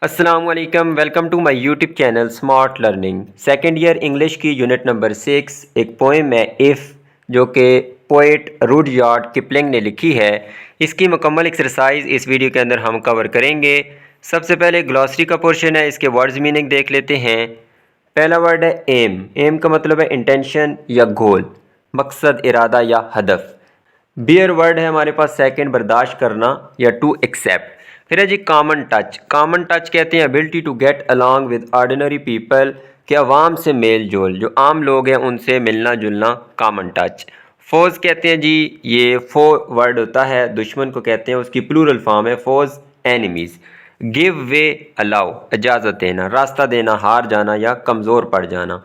अस्सलामुअलैकुम, welcome to my YouTube channel smart learning. Second year English की unit number 6 एक poem है if, जो कि पोएट रुडयार्ड किपलिंग ने लिखी है। इसकी मुकम्मल एक्सरसाइज इस वीडियो के अंदर हम कवर करेंगे। सबसे पहले ग्लॉसरी का पोर्शन है, इसके वर्ड्स मीनिंग देख लेते हैं। पहला वर्ड है एम। एम का मतलब है इंटेंशन या गोल, मकसद, इरादा या हदफ। बियर वर्ड है हमारे पास सेकंड, बर्दाश्त करना या टू एक्सेप्ट। फिर है जी कॉमन टच। कॉमन टच कहते हैं ability to get along with ordinary people, के अवाम से मेल जोल, जो आम लोग हैं उनसे मिलना जुलना, कॉमन टच। फोज कहते हैं जी, ये फो वर्ड होता है, दुश्मन को कहते हैं, उसकी प्लूरल फॉर्म है फोज, एनिमीज। गिव वे अलाउ, इजाज़त देना, रास्ता देना, हार जाना या कमज़ोर पड़ जाना।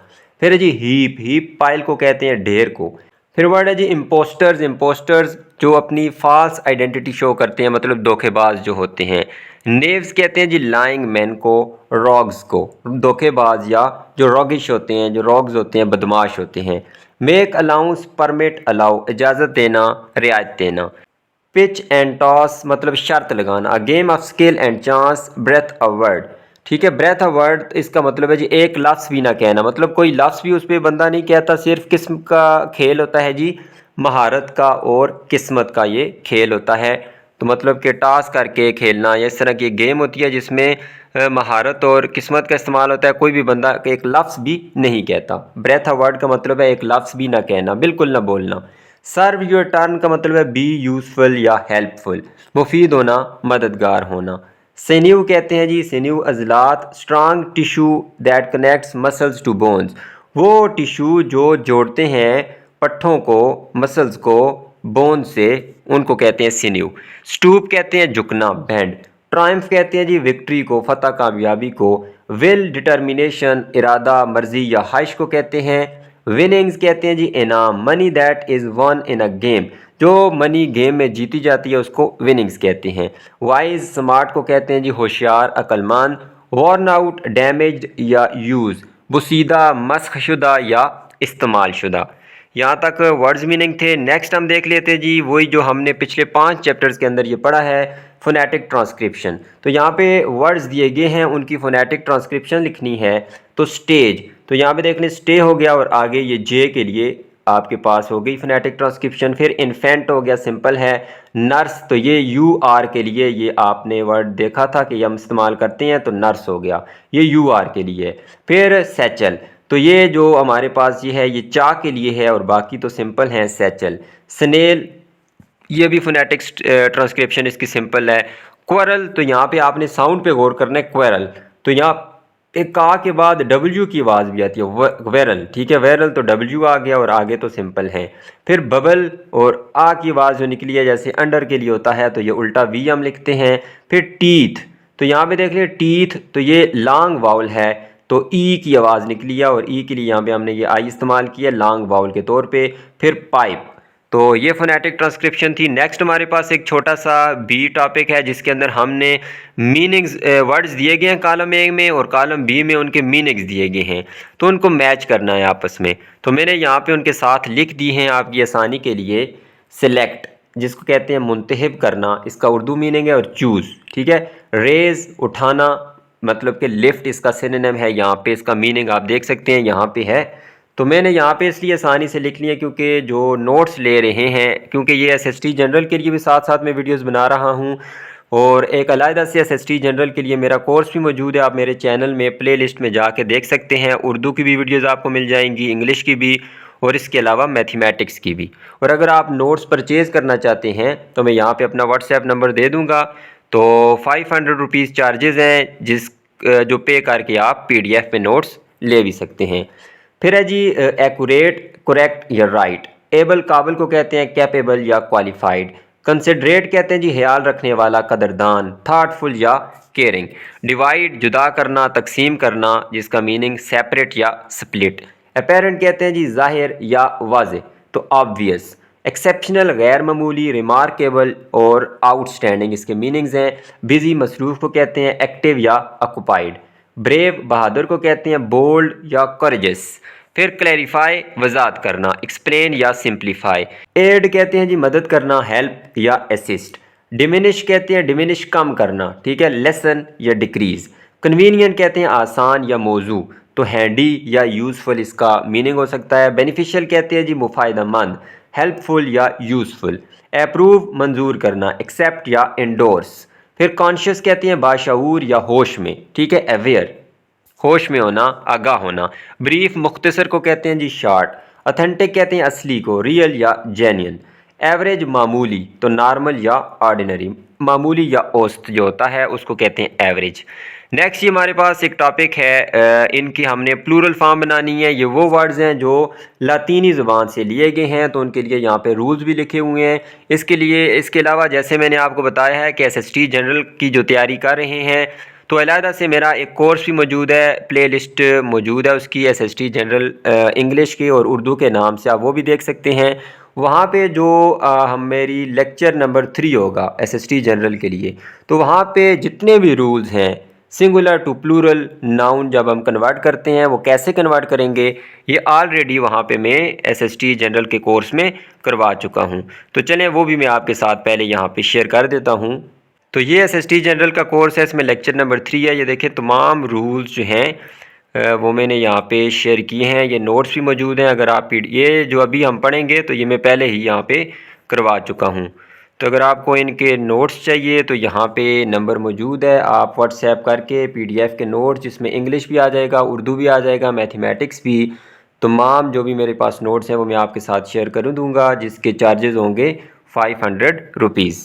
फिर है जी हीप। हीप पाइल को कहते हैं, ढेर को। फिर वर्ड है जी इम्पोस्टर्स। इम्पोस्टर्स जो अपनी फॉल्स आइडेंटिटी शो करते हैं, मतलब धोखेबाज जो होते हैं। नेव्स कहते हैं जी लाइंग मैन को, रॉग्स को, धोखेबाज या जो रॉगिश होते हैं, जो रॉग्स होते हैं, बदमाश होते हैं। मेक अलाउंस, परमिट, अलाउ, इजाज़त देना, रियायत देना। पिच एंड टॉस मतलब शर्त लगाना। A game of skill and chance, breathe a word. ठीक है, ब्रेथ अ वर्ड इसका मतलब है जी एक लफ्ज़ भी ना कहना, मतलब कोई लफ्ज़ भी उस पर बंदा नहीं कहता, सिर्फ किस्म का खेल होता है जी, महारत का और किस्मत का ये खेल होता है। तो मतलब कि टॉस करके खेलना या इस तरह की गेम होती है जिसमें महारत और किस्मत का इस्तेमाल होता है। कोई भी बंदा एक लफ्ज़ भी नहीं कहता। ब्रेथ अ वर्ड का मतलब है एक लफ्ज़ भी ना कहना, बिल्कुल ना बोलना। सर्व योर टर्न का मतलब है बी यूज़फुल या हेल्पफुल, मुफीद होना, मददगार होना। सिन्यू कहते हैं जी, सिन्यू अजलात, strong tissue that connects muscles to bones, वो टिश्यू जो जोड़ते हैं पट्ठों को, मसल्स को बोन से, उनको कहते हैं सिन्यू। स्टूप कहते हैं झुकना, बेंड। ट्रायम्फ कहते हैं जी विक्ट्री को, फतह, कामयाबी को। विल डिटर्मिनेशन, इरादा, मर्जी या ख्वाहिश को कहते हैं। विनिंग्स कहते हैं जी इनाम, money that is one in a game, जो मनी गेम में जीती जाती है उसको विनिंग्स कहते हैं। वाइज, स्मार्ट को कहते हैं जी होशियार, अक्लमंद। वॉर्न आउट, डैमेज्ड या यूज़, बुसीदा, मस्ख शुदा या इस्तेमाल शुदा। यहाँ तक वर्ड्स मीनिंग थे। नेक्स्ट हम देख लेते हैं जी वही जो हमने पिछले 5 चैप्टर्स के अंदर ये पढ़ा है, फोनेटिक ट्रांसक्रिप्शन। तो यहाँ पे वर्ड्स दिए गए हैं, उनकी फोनेटिक ट्रांसक्रिप्शन लिखनी है। तो स्टेज, तो यहाँ पे देख लें स्टे हो गया और आगे ये जे के लिए आपके पास हो गई फोनेटिक ट्रांसक्रिप्शन। फिर इन्फेंट हो गया, सिंपल है। नर्स, तो ये यू आर के लिए, ये आपने वर्ड देखा था कि हम इस्तेमाल करते हैं, तो नर्स हो गया, ये यू आर के लिए। फिर सैचल, तो ये जो हमारे पास ये है, ये चा के लिए है और बाकी तो सिंपल हैं, सैचल। स्नेल, ये भी फोनेटिक्स ट्रांसक्रिप्शन इसकी सिंपल है। क्वरल, तो यहाँ पे आपने साउंड पे गौर करना है, क्वरल, तो यहाँ एक का के बाद डब्ल्यू की आवाज़ भी आती है, वेरल। ठीक है, वेरल तो डब्ल्यू आ गया और आगे तो सिंपल है। फिर बबल, और आ की आवाज़ जो निकली है जैसे अंडर के लिए होता है, तो ये उल्टा वी हम लिखते हैं। फिर टीथ, तो यहाँ पे देख लिया टीथ, तो ये लॉन्ग वाउल है, तो ई की आवाज़ निकली है और ई के लिए यहाँ पे हमने ये आई इस्तेमाल किया लॉन्ग वाउल के तौर पे। फिर पाइप, तो ये फोनेटिक ट्रांसक्रिप्शन थी। नेक्स्ट हमारे पास एक छोटा सा बी टॉपिक है जिसके अंदर हमने मीनिंग्स, वर्ड्स दिए गए हैं कॉलम ए में और कॉलम बी में उनके मीनिंग्स दिए गए हैं, तो उनको मैच करना है आपस में। तो मैंने यहाँ पे उनके साथ लिख दी हैं आपकी आसानी के लिए। सिलेक्ट, जिसको कहते हैं मुंतखब करना, इसका उर्दू मीनिंग है, और चूज़। ठीक है, रेज, उठाना, मतलब कि लिफ्ट इसका सिनोनिम है। यहाँ पे इसका मीनिंग आप देख सकते हैं, यहाँ पे है। तो मैंने यहाँ पे इसलिए आसानी से लिख लिया क्योंकि जो नोट्स ले रहे हैं, क्योंकि ये एसएसटी जनरल के लिए भी साथ साथ मैं वीडियोस बना रहा हूँ, और एक अलहदा से एसएसटी जनरल के लिए मेरा कोर्स भी मौजूद है। आप मेरे चैनल में प्लेलिस्ट में जाके देख सकते हैं, उर्दू की भी वीडियोज़ आपको मिल जाएंगी, इंग्लिश की भी, और इसके अलावा मैथमेटिक्स की भी। और अगर आप नोट्स परचेज़ करना चाहते हैं तो मैं यहाँ पर अपना व्हाट्सएप नंबर दे दूँगा। तो 500 रुपीज़ चार्जेज़ हैं, जो पे करके आप PDF पे नोट्स ले भी सकते हैं। फिर है जी एक्यूरेट, करेक्ट या राइट। एबल, काबिल को कहते हैं कैपेबल या क्वालिफाइड। कंसिडरेट कहते हैं जी ख्याल रखने वाला, कदरदान। थाटफुल या केयरिंग। डिवाइड, जुदा करना, तकसीम करना, जिसका मीनिंग सेपरेट या स्प्लिट। अपेरेंट कहते हैं जी जाहिर या वाज़ेह, तो ऑब्वियस। एक्सेप्शनल, गैर मामूली, रिमार्केबल और आउटस्टैंडिंग, इसके मीनिंग्स हैं। बिजी, मसरूफ़ को कहते हैं एक्टिव या ऑक्युपाइड। ब्रेव, बहादुर को कहते हैं बोल्ड या करेजस। फिर क्लैरिफाई, वजाहत करना, एक्सप्लेन या सिंप्लीफाई। एड कहते हैं जी मदद करना, हेल्प या असिस्ट। डिमिनिश कहते हैं डिमिनिश, कम करना। ठीक है, लेसन या डिक्रीज। कन्वीनियंट कहते हैं आसान या मौजू, तो हैंडी या यूज़फुल इसका मीनिंग हो सकता है। बेनिफिशियल कहते हैं जी मुफायदामंद, हेल्पफुल या यूज़फुल। अप्रूव मंजूर करना, एक्सेप्ट या इंडोर्स। फिर कॉन्शियस कहते हैं बाशऊर या होश में, ठीक है, अवेयर, होश में होना, आगाह होना। ब्रीफ मुख्तसर को कहते हैं जी शॉर्ट। ऑथेंटिक कहते हैं असली को, रियल या जेन्युइन। एवरेज मामूली, तो नॉर्मल या ऑर्डिनरी, मामूली या औसत जो होता है उसको कहते हैं एवरेज। नेक्स्ट ये हमारे पास एक टॉपिक है, इनकी हमने प्लूरल फॉर्म बनानी है। ये वो वर्ड्स हैं जो लातीनी ज़ुबान से लिए गए हैं, तो उनके लिए यहाँ पे रूल्स भी लिखे हुए हैं। इसके अलावा जैसे मैंने आपको बताया है कि एसएसटी जनरल की जो तैयारी कर रहे हैं, तो अलहदा से मेरा एक कोर्स भी मौजूद है, प्लेलिस्ट मौजूद है उसकी, एसएसटी जनरल इंग्लिश के और उर्दू के नाम से, आप वो भी देख सकते हैं। वहाँ पे जो हम मेरी लेक्चर नंबर 3 होगा एसएसटी जनरल के लिए, तो वहाँ पे जितने भी रूल्स हैं सिंगुलर टू प्लूरल नाउन जब हम कन्वर्ट करते हैं, वो कैसे कन्वर्ट करेंगे, ये ऑलरेडी वहाँ पे मैं एसएसटी जनरल के कोर्स में करवा चुका हूँ। तो चलें वो भी मैं आपके साथ पहले यहाँ पे शेयर कर देता हूँ। तो ये एसएसटी जनरल का कोर्स है, इसमें लेक्चर नंबर 3 है। ये देखें तमाम रूल्स जो हैं वो मैंने यहाँ पे शेयर किए हैं। ये नोट्स भी मौजूद हैं, अगर आप ये जो अभी हम पढ़ेंगे तो ये मैं पहले ही यहाँ पे करवा चुका हूँ। तो अगर आपको इनके नोट्स चाहिए तो यहाँ पे नंबर मौजूद है, आप व्हाट्सएप करके पीडीएफ के नोट्स, जिसमें इंग्लिश भी आ जाएगा, उर्दू भी आ जाएगा, मैथमेटिक्स भी, तमाम जो भी मेरे पास नोट्स हैं वो मैं आपके साथ शेयर कर दूँगा, जिसके चार्जेज़ होंगे 500 रुपीज़।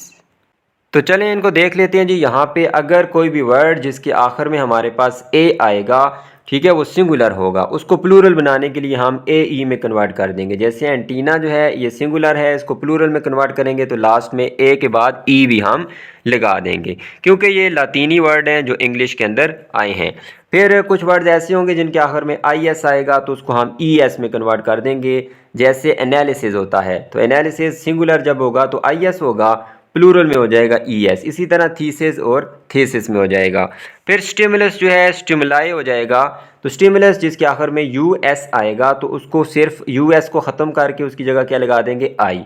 तो चलें इनको देख लेते हैं जी। यहाँ पे अगर कोई भी वर्ड जिसके आखिर में हमारे पास ए आएगा, ठीक है, वो सिंगुलर होगा, उसको प्लूरल बनाने के लिए हम ए ई में कन्वर्ट कर देंगे। जैसे एंटीना जो है ये सिंगुलर है, इसको प्लूरल में कन्वर्ट करेंगे तो लास्ट में ए के बाद ई भी हम लगा देंगे, क्योंकि ये लातीनी वर्ड हैं जो इंग्लिश के अंदर आए हैं। फिर कुछ वर्ड ऐसे होंगे जिनके आखिर में आई एस आएगा, तो उसको हम ई एस में कन्वर्ट कर देंगे। जैसे एनालिसिस होता है, तो एनालिसिस सिंगुलर जब होगा तो आई एस होगा, प्लूरल में हो जाएगा ई एस। इसी तरह थीसिस और थीसिस में हो जाएगा। फिर स्टिमुलस जो है स्टिमुलाई हो जाएगा, तो स्टिमुलस जिसके आखिर में यू एस आएगा तो उसको सिर्फ यू एस को ख़त्म करके उसकी जगह क्या लगा देंगे, आई।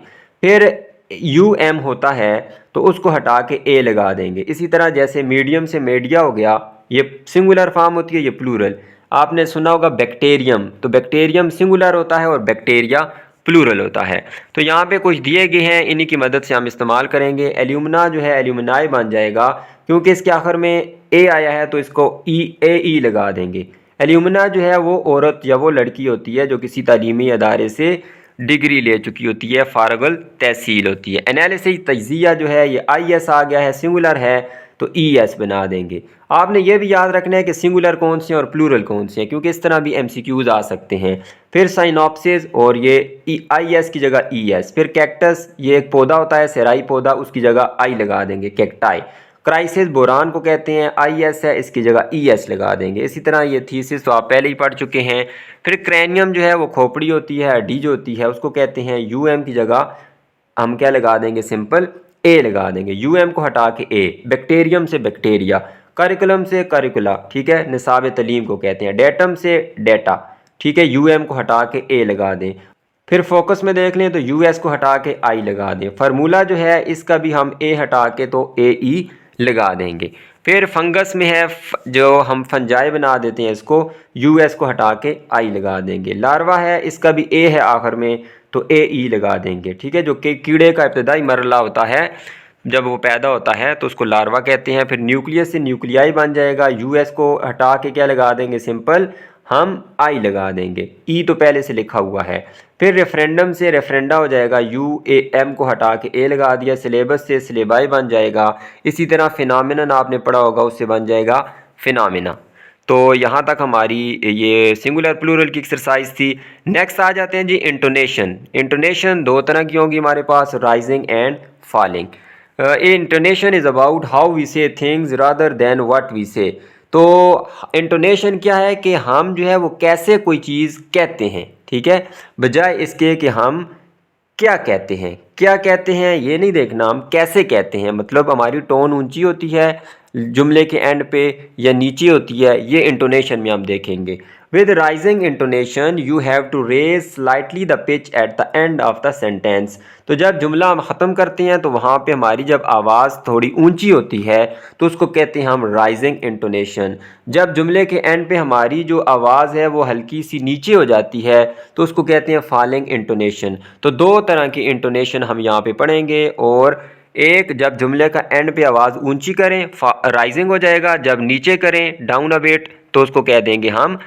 फिर यू एम होता है तो उसको हटा के ए लगा देंगे। इसी तरह जैसे मीडियम से मीडिया हो गया, ये सिंगुलर फॉर्म होती है, ये प्लूरल। आपने सुना होगा बैक्टीरियम, तो बैक्टीरियम सिंगुलर होता है और बैक्टीरिया प्लूरल होता है। तो यहाँ पे कुछ दिए गए हैं, इन्हीं की मदद से हम इस्तेमाल करेंगे। एल्यूमिना जो है एल्यूमिनाई बन जाएगा, क्योंकि इसके आखिर में ए आया है तो इसको ई लगा देंगे। एल्यूमिना जो है वो औरत या वो लड़की होती है जो किसी तालीमी अदारे से डिग्री ले चुकी होती है, फारगुल तहसील होती है। एनालिसिस तजिया जो है ये आई एस आ गया है, सिंगुलर है तो ई एस बना देंगे। आपने ये भी याद रखना है कि सिंगुलर कौन से हैं और प्लूरल कौन से हैं, क्योंकि इस तरह भी एमसीक्यूज आ सकते हैं। फिर साइनॉप्सिस, और ये आई एस की जगह ई एस। फिर कैक्टस, ये एक पौधा होता है सेराई पौधा, उसकी जगह आई लगा देंगे, कैक्टाई। क्राइसिस बोरान को कहते हैं, आई एस है, इसकी जगह ई एस लगा देंगे। इसी तरह ये थीसिस तो आप पहले ही पढ़ चुके हैं। फिर क्रैनियम जो है वो खोपड़ी होती है, हड्डी जो होती है उसको कहते हैं, यू एम की जगह हम क्या लगा देंगे, सिंपल ए लगा देंगे, यू एम को हटा के ए। बैक्टीरियम से बैक्टीरिया, करिकुलम से करिकुला, ठीक है, निसाब तलीम को कहते हैं। डेटम से डेटा, ठीक है, यू एम को हटा के ए लगा दें। फिर फोकस में देख लें तो यू एस को हटा के आई लगा दें। फार्मूला जो है इसका भी हम ए हटा के तो ए ई लगा देंगे। फिर फंगस में है जो हम फंजाई बना देते हैं, इसको यू एस को हटा के आई लगा देंगे। लार्वा है, इसका भी ए है आखिर में तो ए ई लगा देंगे, ठीक है, जो कि कीड़े का इब्तदाई मरला होता है, जब वो पैदा होता है तो उसको लार्वा कहते हैं। फिर न्यूक्लियस से न्यूक्लियाई बन जाएगा, यू एस को हटा के क्या लगा देंगे, सिंपल हम आई लगा देंगे, ई तो पहले से लिखा हुआ है। फिर रेफरेंडम से रेफरेंडा हो जाएगा, यू ए एम को हटा के ए लगा दिया। सिलेबस से सिलेबाई बन जाएगा। इसी तरह फिनोमिनन आपने पढ़ा होगा, उससे बन जाएगा फिनोमिना। तो यहाँ तक हमारी ये सिंगुलर प्लूरल की एक्सरसाइज थी। नेक्स्ट आ जाते हैं जी इंटोनेशन। इंटोनेशन दो तरह की होंगी हमारे पास, rising and falling. Intonation is about how we say things rather than what we say. तो इंटोनेशन क्या है कि हम जो है वो कैसे कोई चीज़ कहते हैं, ठीक है, बजाय इसके कि हम क्या कहते हैं। क्या कहते हैं ये नहीं देखना, हम कैसे कहते हैं, मतलब हमारी टोन ऊंची होती है जुमले के एंड पे या नीचे होती है, ये इंटोनेशन में हम देखेंगे। With rising intonation you have to raise slightly the pitch at the end of the sentence. तो जब जुमला हम ख़त्म करते हैं तो वहाँ पे हमारी जब आवाज़ थोड़ी ऊंची होती है तो उसको कहते हैं हम राइजिंग इंटोनेशन। जब जुमले के एंड पे हमारी जो आवाज़ है वो हल्की सी नीचे हो जाती है तो उसको कहते हैं फॉलिंग इंटोनेशन। तो दो तरह की इंटोनेशन हम यहाँ पे पढ़ेंगे, और एक जब जुमले का एंड पे आवाज़ ऊंची करें राइजिंग हो जाएगा, जब नीचे करें डाउन अ बिट तो उसको कह देंगे हम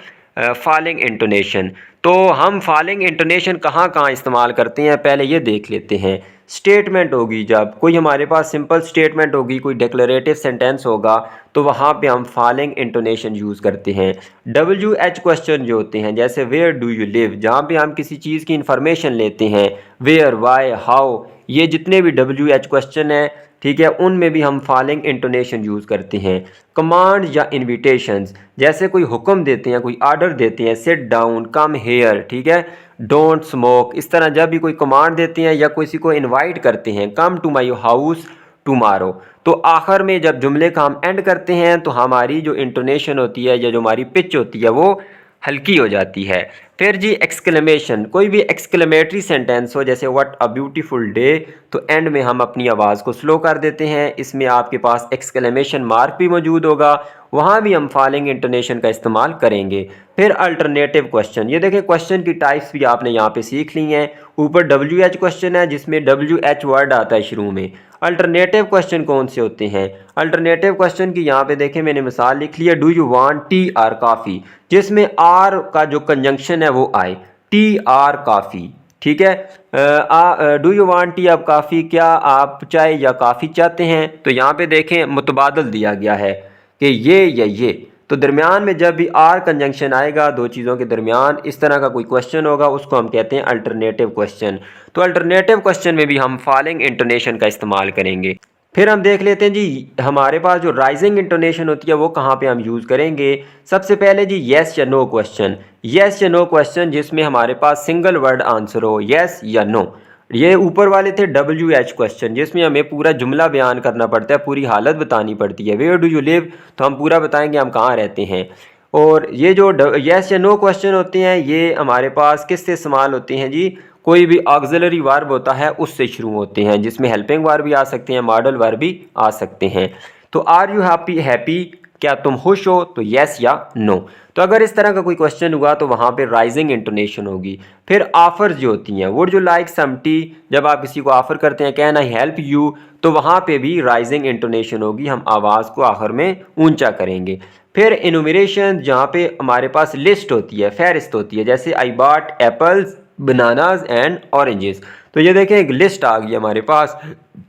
फॉलिंग इंटोनेशन। तो हम फॉलिंग इंटोनेशन कहाँ कहाँ इस्तेमाल करते हैं पहले ये देख लेते हैं। स्टेटमेंट होगी, जब कोई हमारे पास सिंपल स्टेटमेंट होगी, कोई डिक्लेरेटिव सेंटेंस होगा तो वहाँ पे हम फॉलिंग इंटोनेशन यूज़ करते हैं। WH क्वेश्चन जो होते हैं, जैसे वेयर डू यू लिव, जहाँ पे हम किसी चीज़ की इंफॉर्मेशन लेते हैं, वेयर, वाई, हाउ, ये जितने भी WH क्वेश्चन हैं, ठीक है, उनमें भी हम फॉलिंग इंटोनेशन यूज़ करते हैं। कमांड या इन्विटेशंस, जैसे कोई हुक्म देते हैं, कोई ऑर्डर देते हैं, सिट डाउन, कम हेयर, ठीक है, डोंट स्मोक, इस तरह जब भी कोई कमांड देते हैं या किसी को इनवाइट करते हैं, come to my house tomorrow, तो आखिर में जब जुमले का हम एंड करते हैं तो हमारी जो इंटोनेशन होती है या जो हमारी पिच होती है वो हल्की हो जाती है। फिर जी एक्सक्लेमेशन, कोई भी एक्सक्लेमेटरी सेंटेंस हो, जैसे व्हाट अ ब्यूटीफुल डे, तो एंड में हम अपनी आवाज़ को स्लो कर देते हैं, इसमें आपके पास एक्सक्लेमेशन मार्क भी मौजूद होगा, वहाँ भी हम फॉलिंग इंटोनेशन का इस्तेमाल करेंगे। फिर अल्टरनेटिव क्वेश्चन, ये देखें क्वेश्चन की टाइप्स भी आपने यहाँ पे सीख ली हैं। ऊपर WH क्वेश्चन है जिसमें WH वर्ड आता है शुरू में। अल्टरनेटिव क्वेश्चन कौन से होते हैं? अल्टरनेटिव क्वेश्चन की यहाँ पे देखें मैंने मिसाल लिख ली है, do you want T R coffee, जिसमें आर का जो कंजंक्शन है वो आए, टी आर कॉफ़ी, ठीक है। डू यू वांट टी अब काफ़ी, क्या आप चाय या काफ़ी चाहते हैं? तो यहाँ पे देखें मुतबादल दिया गया है कि ये या ये, तो दरमियान में जब भी आर कंजंक्शन आएगा दो चीज़ों के दरमियान, इस तरह का कोई क्वेश्चन होगा उसको हम कहते हैं अल्टरनेटिव क्वेश्चन। तो अल्टरनेटिव क्वेश्चन में भी हम फॉलिंग इंटोनेशन का इस्तेमाल करेंगे। फिर हम देख लेते हैं जी हमारे पास जो राइजिंग इंटोनेशन होती है वो कहाँ पे हम यूज़ करेंगे। सबसे पहले जी येस या नो क्वेश्चन, येस या नो क्वेश्चन जिसमें हमारे पास सिंगल वर्ड आंसर हो, येस या नो। ये ऊपर वाले थे WH क्वेश्चन जिसमें हमें पूरा जुमला बयान करना पड़ता है, पूरी हालत बतानी पड़ती है। वेयर डू यू लिव, तो हम पूरा बताएंगे हम कहाँ रहते हैं। और ये जो येस या नो क्वेश्चन होते हैं ये हमारे पास किससे इस्तेमाल होते हैं जी, कोई भी ऑक्सिलरी वर्ब होता है उससे शुरू होते हैं, जिसमें हेल्पिंग वर्ब भी आ सकते हैं, मॉडल वर्ब भी आ सकते हैं। तो आर यू हैप्पी, हैप्पी, क्या तुम खुश हो, तो येस या नो। तो अगर इस तरह का कोई क्वेश्चन हुआ तो वहाँ पे राइजिंग इंटोनेशन होगी। फिर ऑफर्स जो होती हैं, would you like some tea, जब आप किसी को ऑफर करते हैं, कैन आई हेल्प यू, तो वहाँ पे भी राइजिंग इंटोनेशन होगी, हम आवाज़ को आखिर में ऊंचा करेंगे। फिर इनुमरेशन, जहाँ पे हमारे पास लिस्ट होती है, फहरिस्त होती है, जैसे I bought apples, bananas and oranges, तो ये देखें एक लिस्ट आ गई हमारे पास,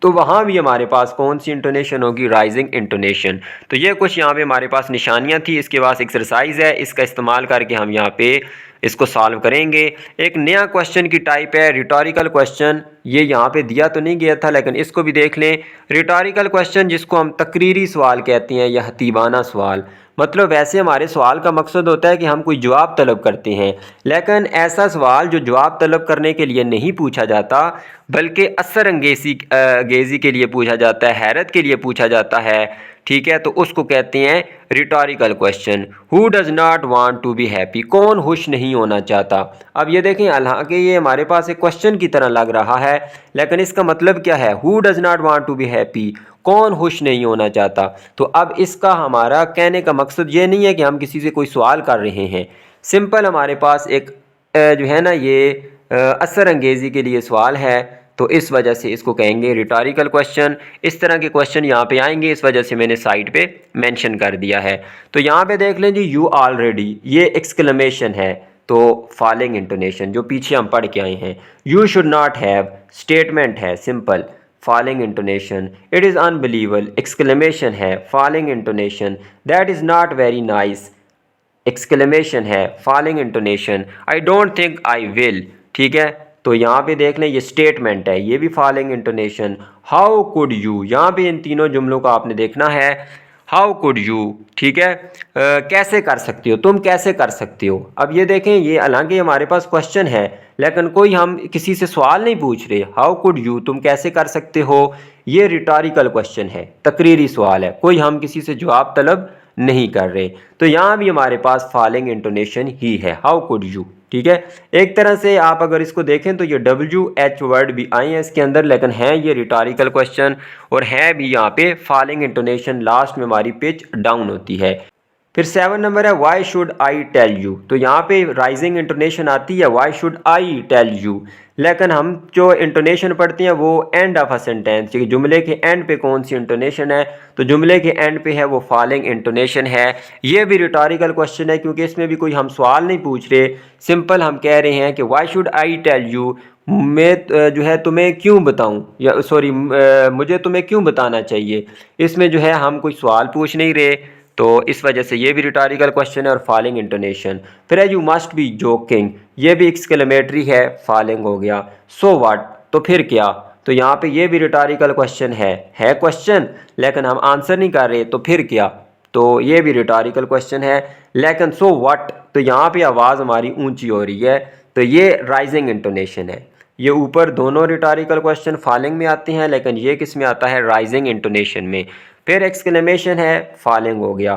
तो वहाँ भी हमारे पास कौन सी इंटोनेशन होगी, राइजिंग इंटोनेशन। तो ये कुछ यहाँ पे हमारे पास निशानियाँ थी, इसके पास एक्सरसाइज है, इसका इस्तेमाल करके हम यहाँ पे इसको सॉल्व करेंगे। एक नया क्वेश्चन की टाइप है रिटोरिकल क्वेश्चन, ये यहाँ पे दिया तो नहीं गया था लेकिन इसको भी देख लें। रिटोरिकल क्वेश्चन जिसको हम तकरीरी सवाल कहते हैं या हतीबाना सवाल, मतलब वैसे हमारे सवाल का मकसद होता है कि हम कोई जवाब तलब करते हैं, लेकिन ऐसा सवाल जो जवाब तलब करने के लिए नहीं पूछा जाता बल्कि असर अंगेज़ी के लिए पूछा जाता है, हैरत के लिए पूछा जाता है, ठीक है, तो उसको कहते हैं rhetorical question. Who does not want to be happy, कौन खुश नहीं होना चाहता। अब ये देखें हालांकि ये हमारे पास एक क्वेश्चन की तरह लग रहा है लेकिन इसका मतलब क्या है, who does not want to be happy, कौन खुश नहीं होना चाहता। तो अब इसका हमारा कहने का मकसद ये नहीं है कि हम किसी से कोई सवाल कर रहे हैं, सिंपल हमारे पास एक जो है ना ये असर अंगेज़ी के लिए सवाल है, तो इस वजह से इसको कहेंगे रिटोरिकल क्वेश्चन। इस तरह के क्वेश्चन यहाँ पे आएंगे, इस वजह से मैंने साइड पे मेंशन कर दिया है। तो यहाँ पे देख लें जी यू ऑलरेडी, ये एक्सक्लेमेशन है, तो फॉलिंग इंटोनेशन जो पीछे हम पढ़ के आए हैं। You should not have, statement है simple, falling intonation. It is unbelievable, exclamation है, falling intonation. That is not very nice, exclamation है, falling intonation. I don't think I will, ठीक है, तो यहाँ पे देख लें ये स्टेटमेंट है, ये भी falling intonation. How could you, यहाँ पे इन तीनों जुमलों का आपने देखना है, हाउ कुड यू, ठीक है, कैसे कर सकते हो, तुम कैसे कर सकते हो। अब ये देखें ये हालांकि हमारे पास क्वेश्चन है लेकिन कोई हम किसी से सवाल नहीं पूछ रहे, हाउ कुड यू, तुम कैसे कर सकते हो, ये रिटोरिकल क्वेश्चन है, तकरीरी सवाल है, कोई हम किसी से जवाब तलब नहीं कर रहे। तो यहाँ भी हमारे पास फॉलोइंग इंटोनेशन ही है, हाउ कुड यू। ठीक है, एक तरह से आप अगर इसको देखें तो ये WH वर्ड भी आए हैं इसके अंदर, लेकिन है ये रिटोरिकल क्वेश्चन और है भी यहाँ पे फॉलोइंग इंटोनेशन, लास्ट में हमारी पिच डाउन होती है। फिर 7 नंबर है why should I tell you. तो यहाँ पे राइजिंग इंटोनेशन आती है why should I tell you, लेकिन हम जो इंटोनेशन पढ़ते हैं वो एंड ऑफ अ सेंटेंस, जुमले के एंड पे कौन सी इंटोनेशन है, तो जुमले के एंड पे है वो फॉलोइंग इंटोनेशन है। ये भी रिटोरिकल क्वेश्चन है क्योंकि इसमें भी कोई हम सवाल नहीं पूछ रहे, सिंपल हम कह रहे हैं कि why should I tell you, मैं जो है तुम्हें क्यों बताऊं, या सॉरी मुझे तुम्हें क्यों बताना चाहिए। इसमें जो है हम कोई सवाल पूछ नहीं रहे, तो इस वजह से ये भी रिटोरिकल क्वेश्चन है और फॉलोइंग इंटोनेशन। फिर है यू मस्ट बी जोकिंग, ये भी एक्सक्लेमेटरी है, फॉलोइंग हो गया। सो व्हाट, तो फिर क्या, तो यहाँ पे ये भी रिटोरिकल क्वेश्चन है क्वेश्चन लेकिन हम आंसर नहीं कर रहे, तो फिर क्या, तो ये भी रिटोरिकल क्वेश्चन है। लेकिन सो व्हाट, तो यहाँ पे आवाज़ हमारी ऊंची हो रही है, तो ये राइजिंग इंटोनेशन है। ये ऊपर दोनों रिटोरिकल क्वेश्चन फॉलोइंग में आते हैं, लेकिन ये किस में आता है, राइजिंग इंटोनेशन में। फिर एक्सक्लेमेशन है, फॉलोइंग हो गया।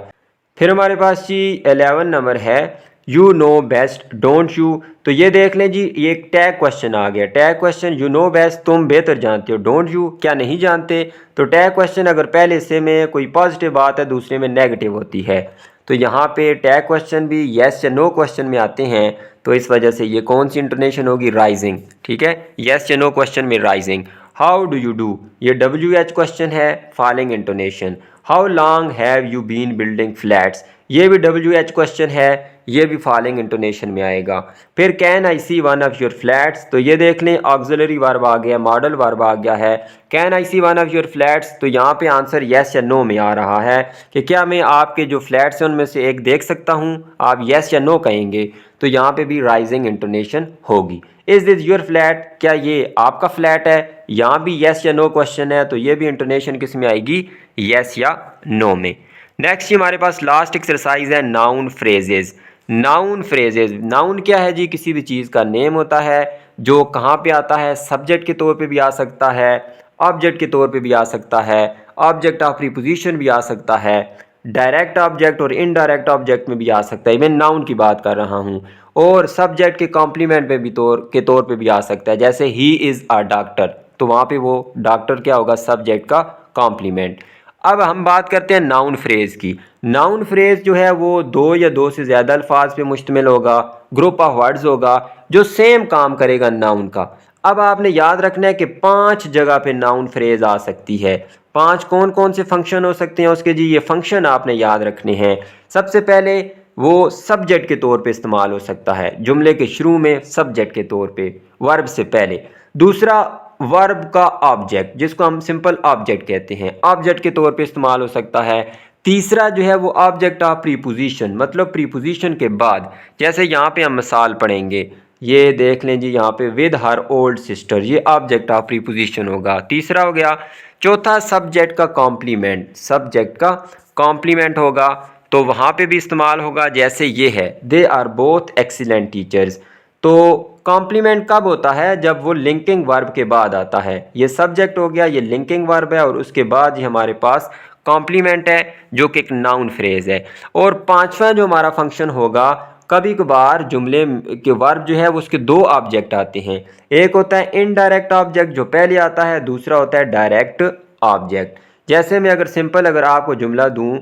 फिर हमारे पास जी 11 नंबर है you know best don't you. तो ये देख लें जी, ये एक टैग क्वेश्चन आ गया। Tag question, you know best तुम बेहतर जानते हो, डोंट यू क्या नहीं जानते। तो टैग क्वेश्चन अगर पहले से में कोई पॉजिटिव बात है दूसरे में नेगेटिव होती है, तो यहाँ पे टैग क्वेश्चन भी येस या नो क्वेश्चन में आते हैं, तो इस वजह से ये कौन सी इंटोनेशन होगी, राइजिंग। ठीक है, येस या नो क्वेश्चन में rising. How do you do, ये WH क्वेश्चन है, falling intonation. How long have you been building flats, ये भी WH क्वेश्चन है, ये भी फॉलोइंग इंटोनेशन में आएगा। फिर can I see one of your flats, तो ये देख लें ऑक्सिलरी वर्ब आ गया, मॉडल वर्ब आ गया है। Can I see one of your flats, तो यहाँ पे आंसर येस या नो में आ रहा है कि क्या मैं आपके जो फ्लैट्स हैं उनमें से एक देख सकता हूँ, आप येस या नो कहेंगे, तो यहाँ पे भी राइजिंग इंटोनेशन होगी। इज दिस योर फ्लैट, क्या ये आपका फ्लैट है, यहाँ भी येस या नो क्वेश्चन है, तो ये भी इंटोनेशन किस में आएगी, येस या नो में। नेक्स्ट हमारे पास लास्ट एक्सरसाइज है noun phrases. Noun phrases, noun क्या है जी, किसी भी चीज़ का नेम होता है जो कहाँ पे आता है, सब्जेक्ट के तौर पे भी आ सकता है, ऑब्जेक्ट के तौर पे भी आ सकता है, ऑब्जेक्ट ऑफ प्रीपोजिशन भी आ सकता है, डायरेक्ट ऑब्जेक्ट और इनडायरेक्ट ऑब्जेक्ट में भी आ सकता है, मैं नाउन की बात कर रहा हूँ, और सब्जेक्ट के कॉम्प्लीमेंट पे भी तौर पे भी आ सकता है। जैसे ही इज़ अ डॉक्टर, तो वहाँ पे वो डॉक्टर क्या होगा, सब्जेक्ट का कॉम्प्लीमेंट। अब हम बात करते हैं नाउन फ्रेज़ की। नाउन फ्रेज़ जो है वो दो या दो से ज़्यादा अल्फाज पे मुश्तमिल होगा, ग्रुप ऑफ वर्ड्स होगा जो सेम काम करेगा नाउन का। अब आपने याद रखना है कि 5 जगह पे नाउन फ्रेज़ आ सकती है। 5 कौन कौन से फंक्शन हो सकते हैं उसके जी, ये फंक्शन आपने याद रखने हैं। सबसे पहले वो सब्जेक्ट के तौर पे इस्तेमाल हो सकता है, जुमले के शुरू में सब्जेक्ट के तौर पे, वर्ब से पहले। दूसरा, वर्ब का ऑब्जेक्ट, जिसको हम सिंपल ऑब्जेक्ट कहते हैं, ऑब्जेक्ट के तौर पे इस्तेमाल हो सकता है। तीसरा जो है वो ऑब्जेक्ट ऑफ प्रीपोजिशन, मतलब प्रीपोजिशन के बाद, जैसे यहाँ पे हम मिसाल पढ़ेंगे, ये देख लें जी, यहाँ पे विद हर ओल्ड सिस्टर, ये ऑब्जेक्ट ऑफ प्रीपोजिशन होगा, तीसरा हो गया। चौथा, सब्जेक्ट का कॉम्प्लीमेंट, सब्जेक्ट का कॉम्प्लीमेंट होगा, तो वहाँ पे भी इस्तेमाल होगा, जैसे ये है, they are both excellent teachers. तो कॉम्प्लीमेंट कब होता है, जब वो लिंकिंग वर्ब के बाद आता है। ये सब्जेक्ट हो गया, ये लिंकिंग वर्ब है, और उसके बाद ही हमारे पास कॉम्प्लीमेंट है जो कि एक नाउन फ्रेज है। और पांचवा जो हमारा फंक्शन होगा, कभी कभार जुमले के वर्ब जो है वो उसके 2 ऑब्जेक्ट आते हैं। एक होता है इनडायरेक्ट ऑब्जेक्ट जो पहले आता है, दूसरा होता है डायरेक्ट ऑब्जेक्ट। जैसे मैं अगर सिंपल अगर आपको जुमला दूं,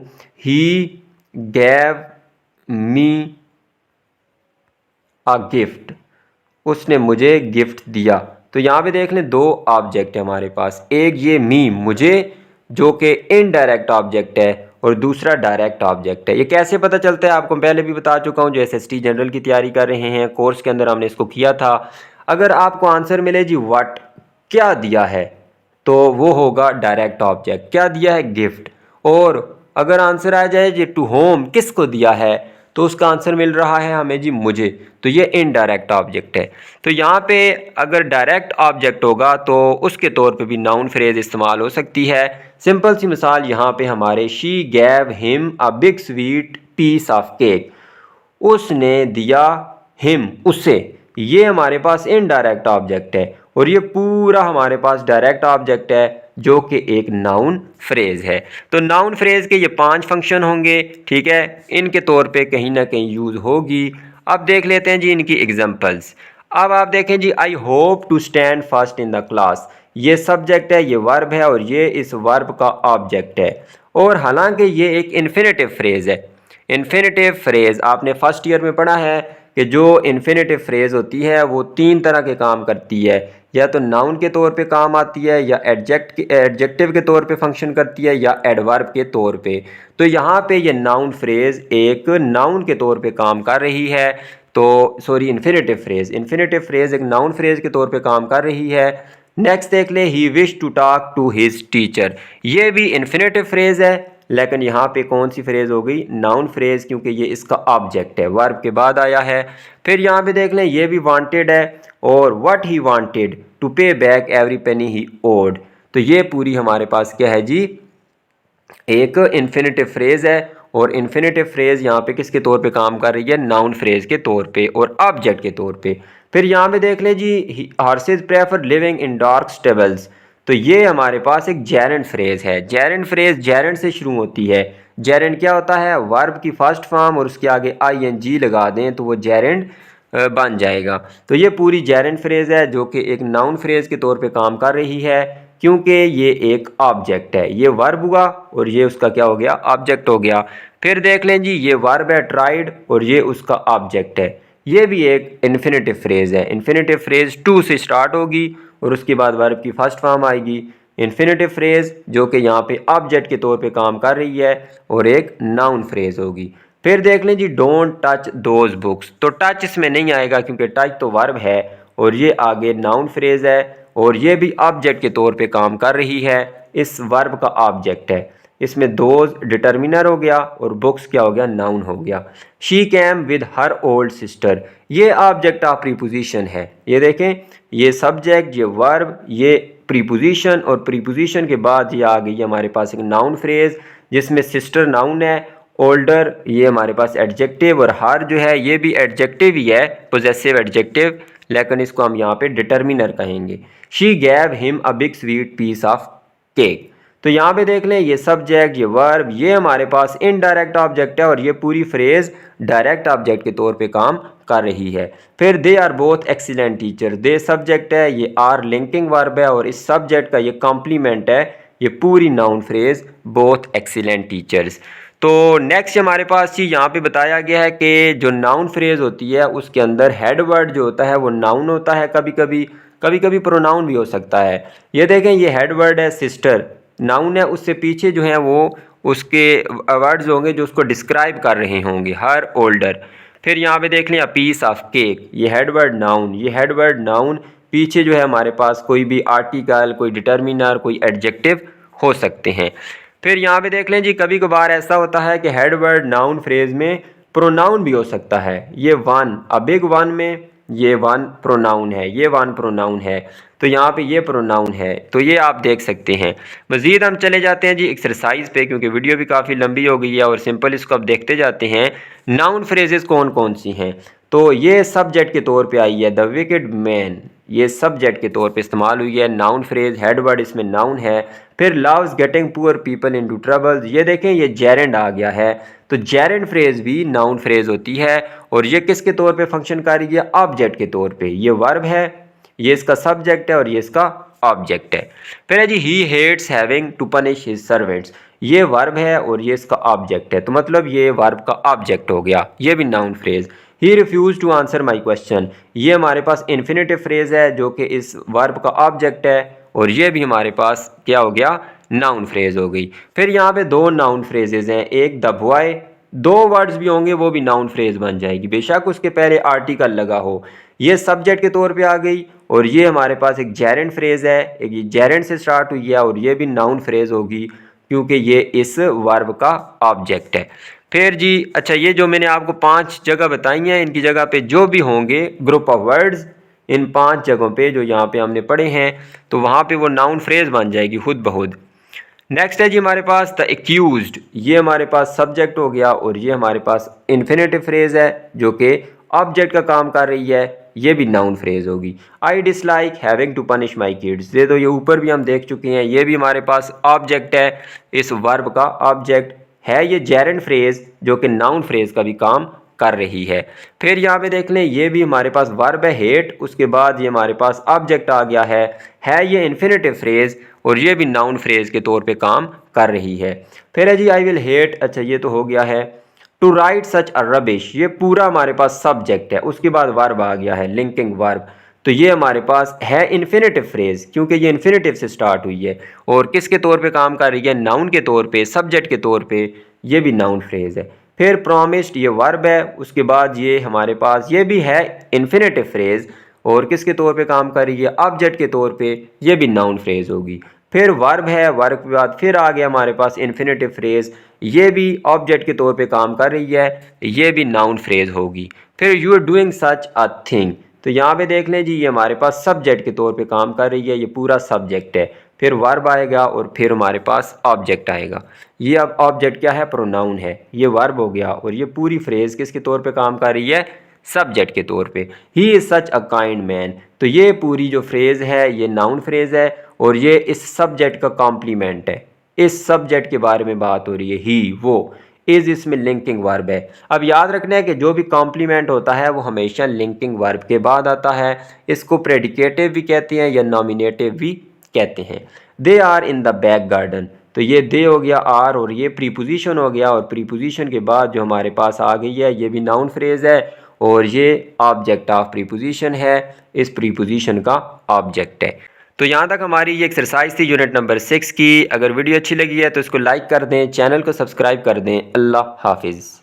ही गैव मी अ गिफ्ट, उसने मुझे गिफ्ट दिया, तो यहाँ पे देख लें 2 ऑब्जेक्ट है हमारे पास, एक ये मी मुझे जो कि इनडायरेक्ट ऑब्जेक्ट है, और दूसरा डायरेक्ट ऑब्जेक्ट है। ये कैसे पता चलता है आपको पहले भी बता चुका हूँ, जो SST जनरल की तैयारी कर रहे हैं कोर्स के अंदर हमने इसको किया था। अगर आपको आंसर मिले जी व्हाट, क्या दिया है, तो वो होगा डायरेक्ट ऑब्जेक्ट, क्या दिया है, गिफ्ट। और अगर आंसर आ जाए जी टू होम, किसको दिया है, तो उसका आंसर मिल रहा है हमें जी मुझे, तो ये इनडायरेक्ट ऑब्जेक्ट है। तो यहाँ पे अगर डायरेक्ट ऑब्जेक्ट होगा तो उसके तौर पे भी नाउन फ्रेज इस्तेमाल हो सकती है। सिंपल सी मिसाल यहाँ पे हमारे, she gave him a big sweet piece of cake, उसने दिया हिम उसे, ये हमारे पास इनडायरेक्ट ऑब्जेक्ट है, और ये पूरा हमारे पास डायरेक्ट ऑब्जेक्ट है जो कि एक नाउन फ्रेज़ है। तो नाउन फ्रेज़ के ये 5 फंक्शन होंगे, ठीक है, इनके तौर पे कहीं ना कहीं यूज़ होगी। अब देख लेते हैं जी इनकी एग्जांपल्स। अब आप देखें जी, I hope to stand first in the class, ये सब्जेक्ट है, ये वर्ब है और ये इस वर्ब का ऑब्जेक्ट है। और हालांकि ये एक इन्फिनेटिव फ्रेज़ है। इन्फिनेटिव फ्रेज़ आपने फर्स्ट ईयर में पढ़ा है कि जो इन्फिनेटिव फ्रेज़ होती है वो 3 तरह के काम करती है, या तो नाउन के तौर पे काम आती है, या एडजेक्टिव के तौर पे फंक्शन करती है, या एडवर्ब के तौर पे। तो यहाँ पे ये नाउन फ्रेज़ एक नाउन के तौर पे काम कर रही है। तो सॉरी, इन्फिनेटिव फ्रेज़ एक नाउन फ्रेज़ के तौर पे काम कर रही है। नेक्स्ट देख ले, he wish to talk to his teacher, ये भी इन्फिनेटिव फ्रेज़ है, लेकिन यहाँ पे कौन सी फ्रेज़ हो गई, नाउन फ्रेज़, क्योंकि ये इसका ऑब्जेक्ट है, वर्ब के बाद आया है। फिर यहाँ पे देख लें, ये भी वांटेड है, और व्हाट ही वांटेड टू पे बैक एवरी पेनी ही ओड, तो ये पूरी हमारे पास क्या है जी, एक इन्फिनेटिव फ्रेज़ है। और इन्फिनेटिव फ्रेज़ यहाँ पे किसके तौर पे काम कर रही है, नाउन फ्रेज़ के तौर पे और ऑब्जेक्ट के तौर पे। फिर यहाँ पे देख ले जी, horses prefer living in dark stables, तो ये हमारे पास एक जेरेंड फ्रेज़ है। जेरेंड फ्रेज़ जेरेंड से शुरू होती है। जेरेंड क्या होता है, वर्ब की फर्स्ट फॉर्म और उसके आगे ING लगा दें तो वो जेरेंड बन जाएगा। तो ये पूरी जेरेंड फ्रेज़ है जो कि एक नाउन फ्रेज़ के तौर पे काम कर रही है, क्योंकि ये एक ऑब्जेक्ट है। ये वर्ब हुआ और ये उसका क्या हो गया, ऑब्जेक्ट हो गया। फिर देख लें जी, ये वर्ब है ट्राइड और ये उसका ऑब्जेक्ट है। ये भी एक इन्फिनेटिव फ्रेज़ है। इन्फिनेटिव फ्रेज़ टू से स्टार्ट होगी और उसके बाद वर्ब की फर्स्ट फॉर्म आएगी। इन्फिनेटिव फ्रेज़ जो कि यहाँ पे ऑब्जेक्ट के तौर पे काम कर रही है और एक नाउन फ्रेज़ होगी। फिर देख लें जी, डोंट टच दोज बुक्स, तो टच इसमें नहीं आएगा क्योंकि टच तो वर्ब है और ये आगे नाउन फ्रेज़ है और ये भी ऑब्जेक्ट के तौर पे काम कर रही है, इस वर्ब का ऑब्जेक्ट है। इसमें दोज डिटर्मिनर हो गया और बुक्स क्या हो गया, नाउन हो गया। She came with her old sister, ये ऑब्जेक्ट ऑफ प्रीपोजिशन है। ये देखें, ये सब्जेक्ट, ये वर्ब, ये प्रीपोजिशन, और प्रीपोजिशन के बाद ये आ गई हमारे पास एक नाउन फ्रेज़ जिसमें सिस्टर नाउन है, ओल्डर ये हमारे पास एडजेक्टिव, और हर जो है ये भी एडजेक्टिव ही है, पोजेसिव एडजेक्टिव, लेकिन इसको हम यहाँ पे डिटर्मिनर कहेंगे। She gave him a big sweet piece of cake, तो यहाँ पे देख लें, ये सब्जेक्ट, ये वर्ब, ये हमारे पास इनडायरेक्ट ऑब्जेक्ट है और ये पूरी फ्रेज डायरेक्ट ऑब्जेक्ट के तौर पे काम कर रही है। फिर they are both excellent teacher, they subject है, ये आर लिंकिंग वर्ब है और इस सब्जेक्ट का ये कॉम्प्लीमेंट है, ये पूरी noun phrase both excellent teachers. तो नेक्स्ट हमारे पास ही यहाँ पे बताया गया है कि जो नाउन फ्रेज होती है उसके अंदर हेड वर्ड जो होता है वो नाउन होता है, कभी कभी प्रोनाउन भी हो सकता है। ये देखें, ये हेड वर्ड है सिस्टर, नाउन है, उससे पीछे जो है वो उसके वर्ड्स होंगे जो उसको डिस्क्राइब कर रहे होंगे, हर, ओल्डर। फिर यहाँ पे देख लें, अ पीस ऑफ केक, ये हेड वर्ड नाउन, ये हेड वर्ड नाउन, पीछे जो है हमारे पास कोई भी आर्टिकल, कोई डिटर्मिनर, कोई एडजेक्टिव हो सकते हैं। फिर यहाँ पे देख लें जी, कभी कभार ऐसा होता है कि हेड वर्ड नाउन फ्रेज में प्रोनाउन भी हो सकता है। ये वन, अ बिग वन में ये वन प्रोनाउन है, ये वन प्रोनाउन है, तो यहाँ पे ये प्रोनाउन है, तो ये आप देख सकते हैं। मज़ीद हम चले जाते हैं जी एक्सरसाइज पे, क्योंकि वीडियो भी काफ़ी लंबी हो गई है और सिंपल इसको अब देखते जाते हैं। नाउन फ्रेजेस कौन कौन सी हैं, तो ये सब्जेक्ट के तौर पे आई है, द विकेड मैन, ये सब्जेक्ट के तौर पे इस्तेमाल हुई है, नाउन फ्रेज, हेड वर्ड इसमें नाउन है। फिर loves getting poor people into troubles, ये देखें ये जेरेंड आ गया है, तो जेरेंड फ्रेज भी नाउन फ्रेज होती है और ये किसके तौर पे फंक्शन कर रही है, ऑब्जेक्ट के तौर पे। ये वर्ब है, ये इसका सब्जेक्ट है और ये इसका ऑब्जेक्ट है। फिर है जी, he hates having to punish his servants, ये वर्ब है और ये इसका ऑब्जेक्ट है, तो मतलब ये वर्ब का ऑब्जेक्ट हो गया, ये भी noun phrase. He refuse to answer my question, ये हमारे पास इन्फिनेटिव फ्रेज है जो कि इस वर्ब का ऑब्जेक्ट है और ये भी हमारे पास क्या हो गया, नाउन फ्रेज हो गई। फिर यहाँ पे दो नाउन फ्रेजेज हैं, एक द बॉय, दो वर्ड्स भी होंगे वो भी नाउन फ्रेज बन जाएगी, बेशक उसके पहले आर्टिकल लगा हो। ये सब्जेक्ट के तौर पे आ गई और ये हमारे पास एक जेरेंड फ्रेज है, एक ये जेरेंड से स्टार्ट हुई है और ये भी नाउन फ्रेज होगी क्योंकि ये इस वर्ब का ऑब्जेक्ट है। फिर जी अच्छा, ये जो मैंने आपको 5 जगह बताई हैं, इनकी जगह पे जो भी होंगे ग्रुप ऑफ वर्ड्स, इन 5 जगहों पे जो यहाँ पे हमने पढ़े हैं, तो वहाँ पे वो नाउन फ्रेज बन जाएगी खुद ब खुद। नेक्स्ट है जी हमारे पास द एक्यूज्ड, ये हमारे पास सब्जेक्ट हो गया और ये हमारे पास इन्फिनेटिव फ्रेज है जो कि ऑब्जेक्ट का काम कर रही है, ये भी नाउन फ्रेज होगी। I dislike having to punish my kids, ये तो ये ऊपर भी हम देख चुके हैं, ये भी हमारे पास ऑब्जेक्ट है, इस वर्ब का ऑब्जेक्ट है ये जेरेंड फ्रेज जो कि नाउन फ्रेज का भी काम कर रही है। फिर यहाँ पे देख लें, ये भी हमारे पास वर्ब है हेट, उसके बाद ये हमारे पास ऑब्जेक्ट आ गया है ये इन्फिनेटिव फ्रेज और ये भी नाउन फ्रेज के तौर पे काम कर रही है। फिर है जी आई विल हेट, अच्छा ये तो हो गया है। To write such a rubbish, ये पूरा हमारे पास सब्जेक्ट है, उसके बाद वर्ब आ गया है लिंकिंग वर्ब, तो ये हमारे पास है इन्फिनेटिव फ्रेज क्योंकि ये इन्फिनेटिव से स्टार्ट हुई है और किसके तौर पे काम कर रही है, नाउन के तौर पे, सब्जेक्ट के तौर पे, ये भी नाउन फ्रेज है। फिर प्रॉमिस्ड ये वर्ब है, उसके बाद ये हमारे पास ये भी है इन्फिनेटिव फ्रेज और किसके तौर पे काम कर रही है, ऑब्जेक्ट के तौर पे, ये भी नाउन फ्रेज होगी। फिर वर्ब है, वर्ब के बाद फिर आ गया हमारे पास इन्फिनेटिव फ्रेज, ये भी ऑब्जेक्ट के तौर पे काम कर रही है, ये भी नाउन फ्रेज होगी। फिर you are doing such a thing, तो यहाँ पे देख लें जी ये हमारे पास सब्जेक्ट के तौर पे काम कर रही है, ये पूरा सब्जेक्ट है। फिर वर्ब आएगा और फिर हमारे पास ऑब्जेक्ट आएगा। ये अब ऑब्जेक्ट क्या है, प्रोनाउन है, ये वर्ब हो गया और ये पूरी फ्रेज किसके तौर पे काम कर रही है, सब्जेक्ट के तौर पे। He is such a kind man, तो ये पूरी जो फ्रेज़ है ये नाउन फ्रेज़ है और ये इस सब्जेक्ट का कॉम्प्लीमेंट है, इस सब्जेक्ट के बारे में बात हो रही है। ही, वो, इज़ इसमें लिंकिंग वर्ब है। अब याद रखना है कि जो भी कॉम्प्लीमेंट होता है वो हमेशा लिंकिंग वर्ब के बाद आता है, इसको प्रेडिकेटिव भी कहते हैं या नॉमिनेटिव भी कहते हैं। They are in the back garden, तो ये दे हो गया आर और ये प्रीपोजिशन हो गया और प्रीपोजिशन के बाद जो हमारे पास आ गई है ये भी नाउन फ्रेज़ है और ये ऑब्जेक्ट ऑफ प्रीपोजिशन है, इस प्रीपोजिशन का ऑब्जेक्ट है। तो यहाँ तक हमारी ये एक्सरसाइज थी यूनिट नंबर 6 की। अगर वीडियो अच्छी लगी है तो इसको लाइक कर दें, चैनल को सब्सक्राइब कर दें। अल्लाह हाफिज़।